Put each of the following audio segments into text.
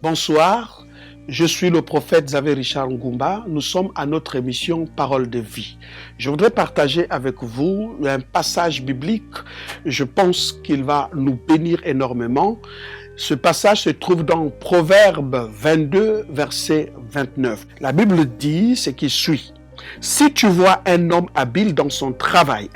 Bonsoir, je suis le prophète Xavier Richard Ngumba. Nous sommes à notre émission Parole de vie. Je voudrais partager avec vous un passage biblique. Je pense qu'il va nous bénir énormément. Ce passage se trouve dans Proverbe 22, verset 29. La Bible dit ce qui suit. Si tu vois un homme habile dans son travail,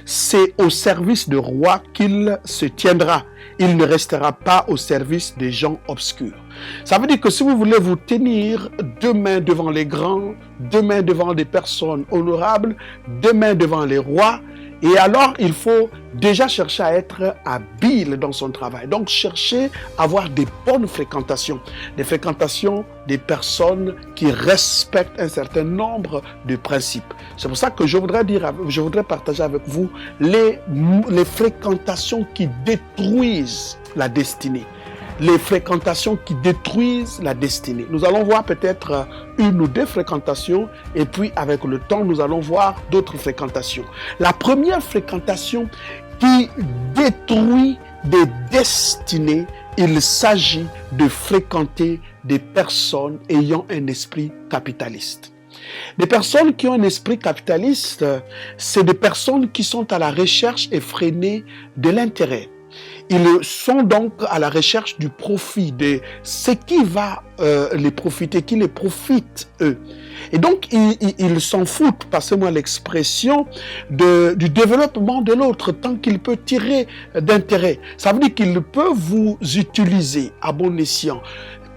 c'est au service du roi qu'il se tiendra. Il ne restera pas au service des gens obscurs. Ça veut dire que si vous voulez vous tenir deux mains devant les grands, deux mains devant des personnes honorables, deux mains devant les rois, et alors il faut déjà chercher à être habile dans son travail. Donc chercher à avoir des bonnes fréquentations, des fréquentations des personnes qui respectent un certain nombre de principes. C'est pour ça que je voudrais partager avec vous les fréquentations qui détruisent la destinée. Les fréquentations qui détruisent la destinée. Nous allons voir peut-être une ou deux fréquentations et puis avec le temps, nous allons voir d'autres fréquentations. La première fréquentation qui détruit des destinées, il s'agit de fréquenter des personnes ayant un esprit capitaliste. Des personnes qui ont un esprit capitaliste, c'est des personnes qui sont à la recherche effrénée de l'intérêt. Ils sont donc à la recherche du profit, de ce qui va les profiter, qui les profite eux. Et donc, ils s'en foutent, passez-moi l'expression, du développement de l'autre, tant qu'il peut tirer d'intérêt. Ça veut dire qu'il peut vous utiliser à bon escient.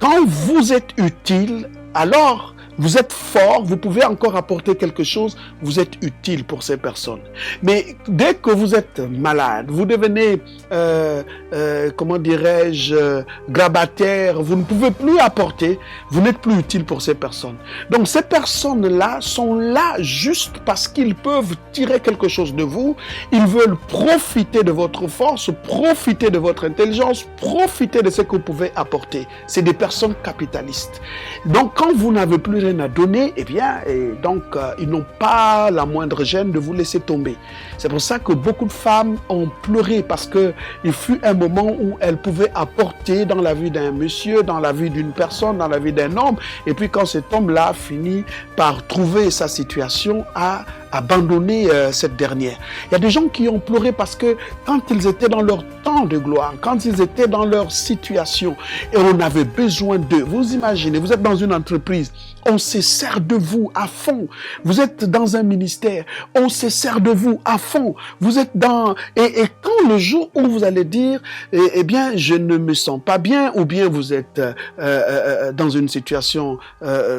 Quand vous êtes utile, alors vous êtes fort, vous pouvez encore apporter quelque chose, vous êtes utile pour ces personnes. Mais dès que vous êtes malade, vous devenez, grabataire, vous ne pouvez plus apporter, vous n'êtes plus utile pour ces personnes. Donc ces personnes-là sont là juste parce qu'ils peuvent tirer quelque chose de vous, ils veulent profiter de votre force, profiter de votre intelligence, profiter de ce que vous pouvez apporter. C'est des personnes capitalistes. Donc quand vous n'avez plus rien à donner, ils n'ont pas la moindre gêne de vous laisser tomber. C'est pour ça que beaucoup de femmes ont pleuré parce que il fut un moment où elles pouvaient apporter dans la vie d'un monsieur, dans la vie d'une personne, dans la vie d'un homme, et puis quand cet homme-là finit par trouver sa situation, à abandonner cette dernière. Il y a des gens qui ont pleuré parce que quand ils étaient dans leur temps de gloire, quand ils étaient dans leur situation et on avait besoin d'eux, vous imaginez, vous êtes dans une entreprise, on se sert de vous à fond. Vous êtes dans un ministère, on se sert de vous à fond. Vous êtes dans... Et quand le jour où vous allez dire, je ne me sens pas bien, ou bien vous êtes dans une situation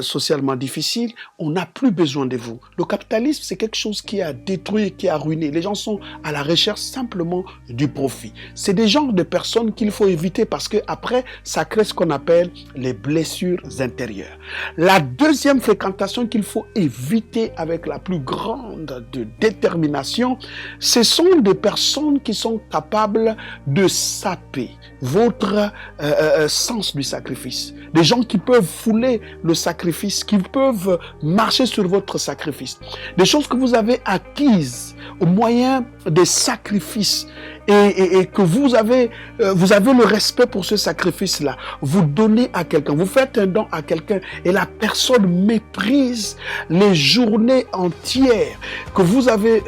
socialement difficile, on n'a plus besoin de vous. Le capitalisme, c'est quelque chose qui a détruit, qui a ruiné. Les gens sont à la recherche simplement du profit. C'est des genres de personnes qu'il faut éviter parce que après, ça crée ce qu'on appelle les blessures intérieures. La deuxième fréquentation qu'il faut éviter avec la plus grande de détermination, ce sont des personnes qui sont capables de saper votre sens du sacrifice. Des gens qui peuvent fouler le sacrifice, qui peuvent marcher sur votre sacrifice. Des choses que vous avez acquises au moyen des sacrifices et que vous avez le respect pour ce sacrifice-là. Vous donnez à quelqu'un, vous faites un don à quelqu'un et la personne méprise les journées entières que vous avez,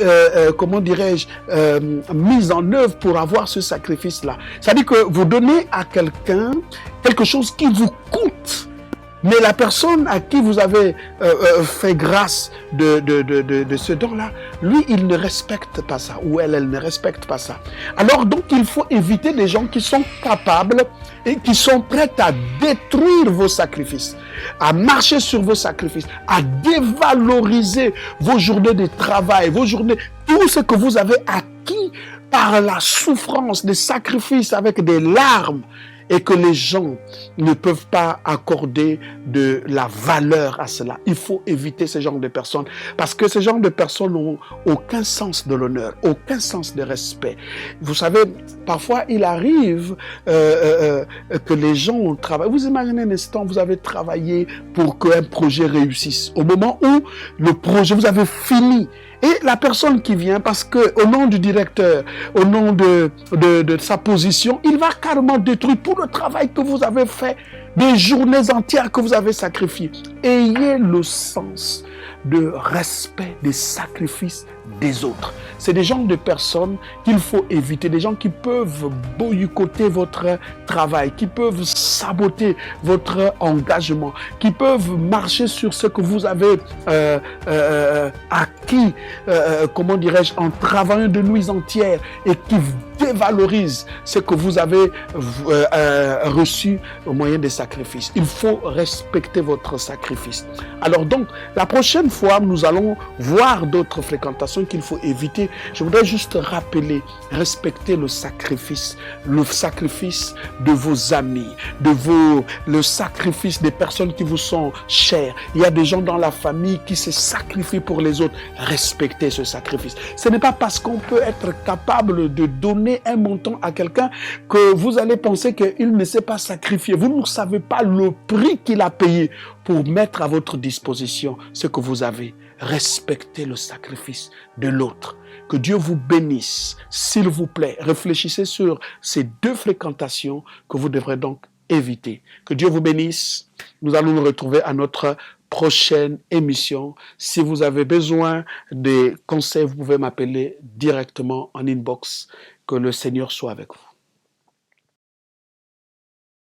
mises en œuvre pour avoir ce sacrifice-là. C'est-à-dire que vous donnez à quelqu'un quelque chose qui vous coûte. Mais la personne à qui vous avez fait grâce de ce don-là, lui, il ne respecte pas ça, ou elle ne respecte pas ça. Alors donc, il faut éviter des gens qui sont capables et qui sont prêts à détruire vos sacrifices, à marcher sur vos sacrifices, à dévaloriser vos journées de travail, vos journées, tout ce que vous avez acquis par la souffrance, des sacrifices avec des larmes, et que les gens ne peuvent pas accorder de la valeur à cela. Il faut éviter ce genre de personnes parce que ce genre de personnes n'ont aucun sens de l'honneur, aucun sens de respect. Vous savez, parfois il arrive que les gens travaillent. Vous imaginez un instant, vous avez travaillé pour qu'un projet réussisse. Au moment où le projet, vous avez fini Et la personne qui vient, parce que au nom du directeur, au nom de sa position, il va carrément détruire tout le travail que vous avez fait, des journées entières que vous avez sacrifiées. Ayez le sens de respect des sacrifices des autres. C'est des genres de personnes qu'il faut éviter, des gens qui peuvent boycotter votre travail, qui peuvent saboter votre engagement, qui peuvent marcher sur ce que vous avez acquis, comment dirais-je, en travaillant de nuits entières et qui dévalorisent ce que vous avez reçu au moyen des sacrifices. Il faut respecter votre sacrifice. Alors donc, la prochaine fois, nous allons voir d'autres fréquentations qu'il faut éviter. Je voudrais juste rappeler, respecter le sacrifice de vos amis, le sacrifice des personnes qui vous sont chères. Il y a des gens dans la famille qui se sacrifient pour les autres. Respectez ce sacrifice. Ce n'est pas parce qu'on peut être capable de donner un montant à quelqu'un que vous allez penser qu'il ne s'est pas sacrifié. Vous ne savez pas le prix qu'il a payé pour mettre à votre disposition ce que vous avez. Respectez le sacrifice de l'autre. Que Dieu vous bénisse. S'il vous plaît, réfléchissez sur ces deux fréquentations que vous devrez donc éviter. Que Dieu vous bénisse. Nous allons nous retrouver à notre prochaine émission. Si vous avez besoin de conseils, vous pouvez m'appeler directement en inbox. Que le Seigneur soit avec vous.